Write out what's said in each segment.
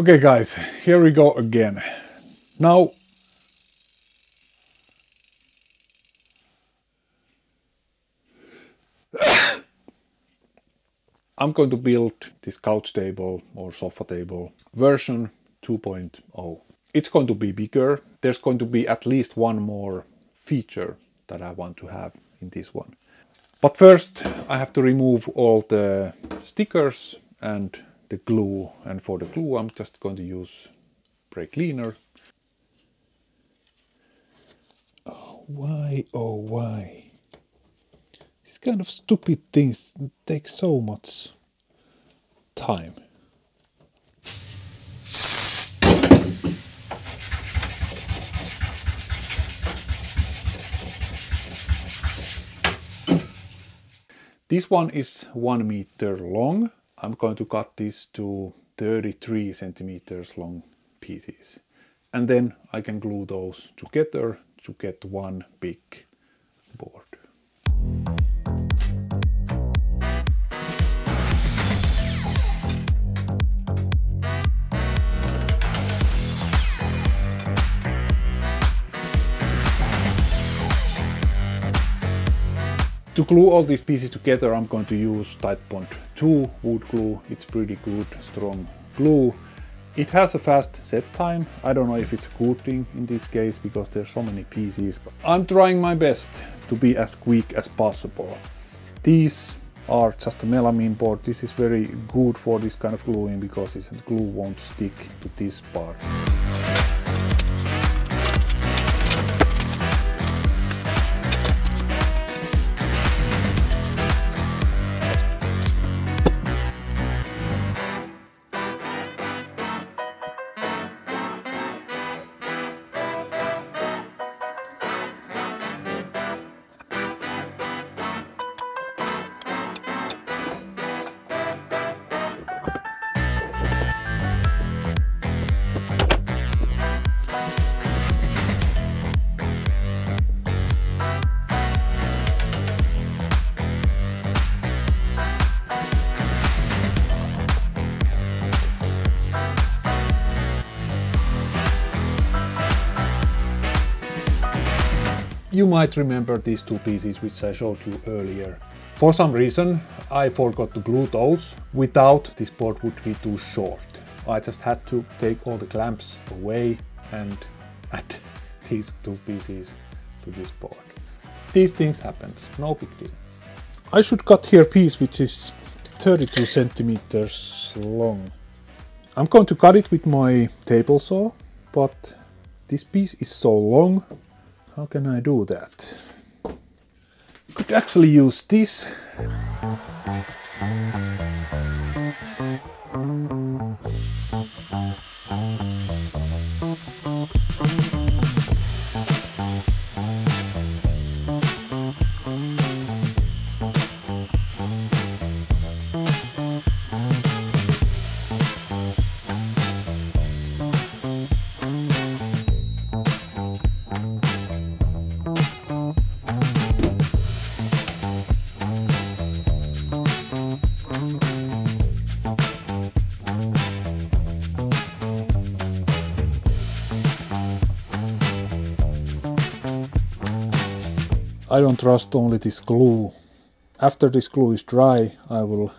Okay guys, here we go again. Now I'm going to build this couch table or sofa table version 2.0. It's going to be bigger. There's going to be at least one more feature that I want to have in this one. But first I have to remove all the stickers and the glue. And for the glue I'm just going to use brake cleaner. Oh why? These kind of stupid things take so much time. This one is 1 meter long. I'm going to cut this to 33 centimeters long pieces. And then I can glue those together to get one big board. To glue all these pieces together, I'm going to use Titebond II wood glue. It's pretty good, strong glue. It has a fast set time. I don't know if it's a good thing in this case because there's so many pieces, but I'm trying my best to be as quick as possible. These are just a melamine board. This is very good for this kind of gluing because this glue won't stick to this part. You might remember these two pieces which I showed you earlier. For some reason I forgot to glue those. Without, this board would be too short. I just had to take all the clamps away and add these two pieces to this board. These things happen, no big deal. I should cut here a piece which is 32 centimeters long. I'm going to cut it with my table saw, but this piece is so long. How can I do that? You could actually use this. I don't trust only this glue. After this glue is dry, I will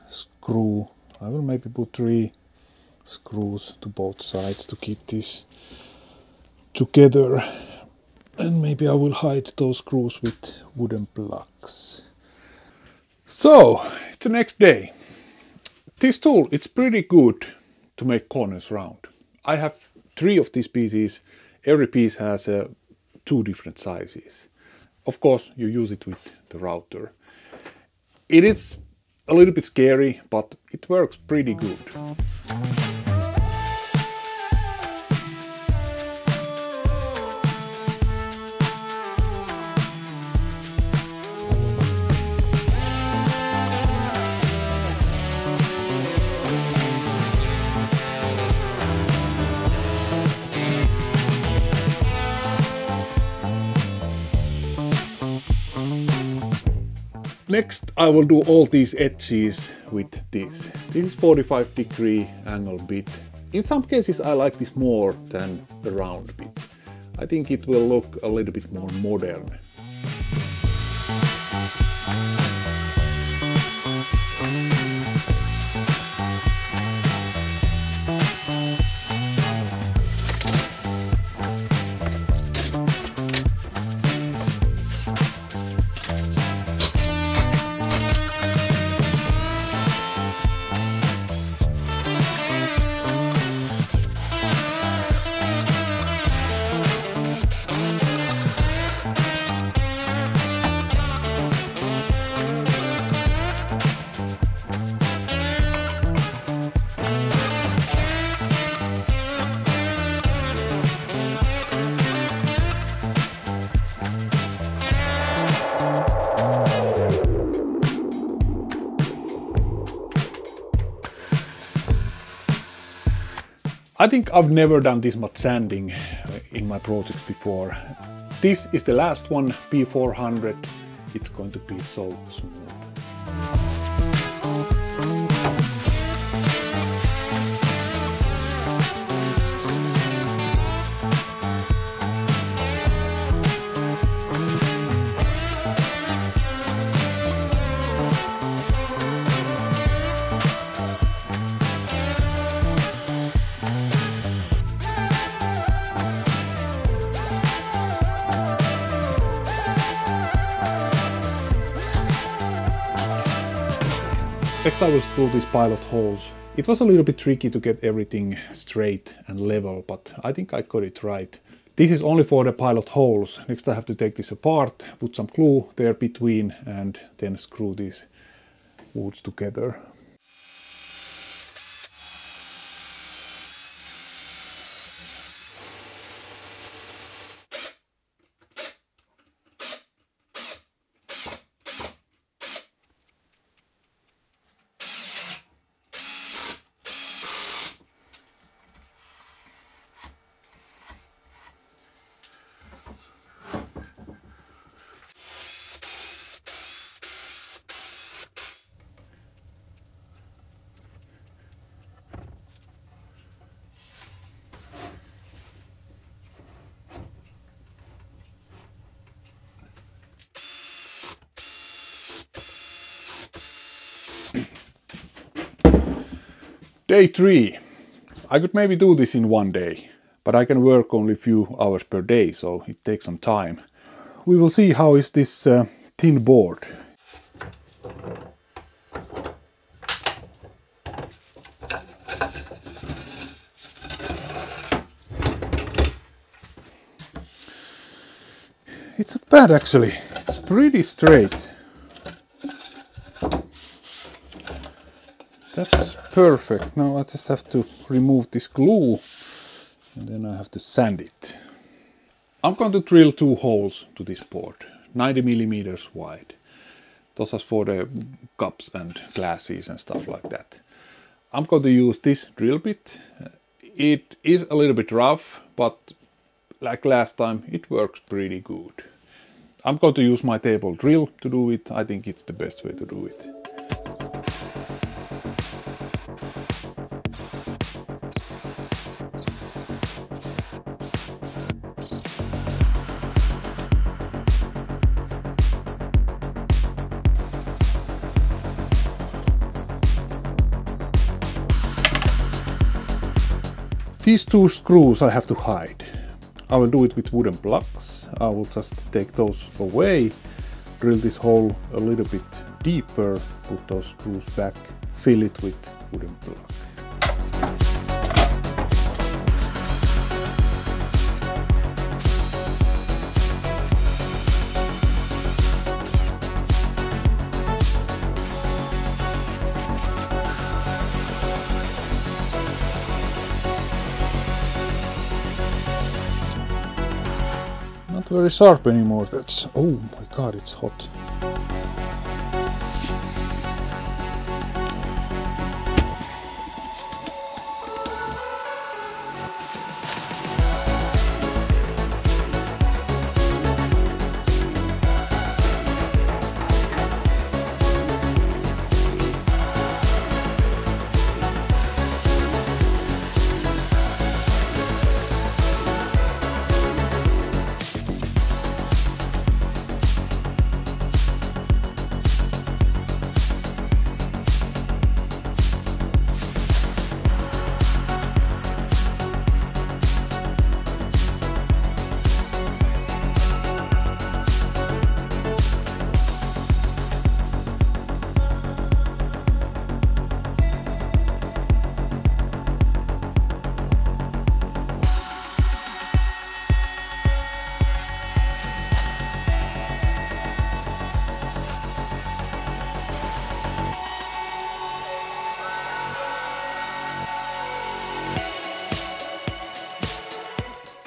maybe put 3 screws to both sides to keep this together. And maybe I will hide those screws with wooden plugs. So, it's the next day. This tool, it's pretty good to make corners round. I have 3 of these pieces. Every piece has 2 different sizes. Of course, you use it with the router. It is a little bit scary, but it works pretty good. Next, I will do all these edges with this. This is 45-degree angle bit. In some cases I like this more than the round bit. I think it will look a little bit more modern. I think I've never done this much sanding in my projects before. This is the last one, P400. It's going to be so smooth. Next I will screw these pilot holes. It was a little bit tricky to get everything straight and level, but I think I got it right. This is only for the pilot holes. Next I have to take this apart, put some glue there between, and then screw these woods together. Day 3. I could maybe do this in one day, but I can work only a few hours per day, so it takes some time. We will see how is this thin board. It's not bad actually, it's pretty straight. That's perfect. Now I just have to remove this glue and then I have to sand it. I'm going to drill 2 holes to this board, 90 millimeters wide. Those are for the cups and glasses and stuff like that. I'm going to use this drill bit. It is a little bit rough, but like last time it works pretty good. I'm going to use my table drill to do it. I think it's the best way to do it. These 2 screws I have to hide. I will do it with wooden plugs. I will just take those away, drill this hole a little bit deeper, put those screws back, fill it with wooden plug. Not very sharp anymore. That's, oh my god, it's hot.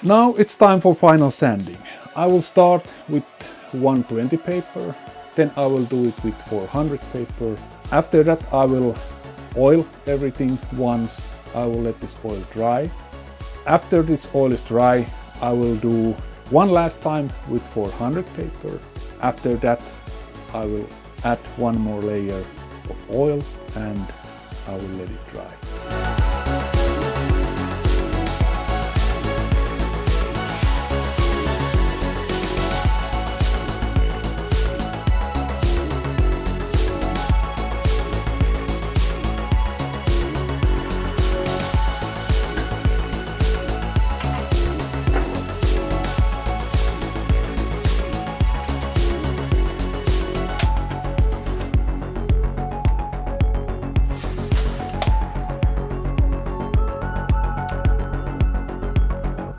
Now it's time for final sanding. I will start with 120 paper, then I will do it with 400 paper. After that I will oil everything once. I will let this oil dry. After this oil is dry, I will do one last time with 400 paper. After that I will add one more layer of oil and I will let it dry.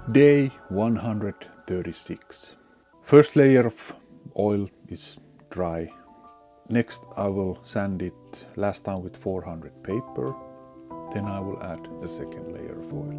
Day 136. First layer of oil is dry. Next I will sand it last time with 400 paper. Then I will add a second layer of oil.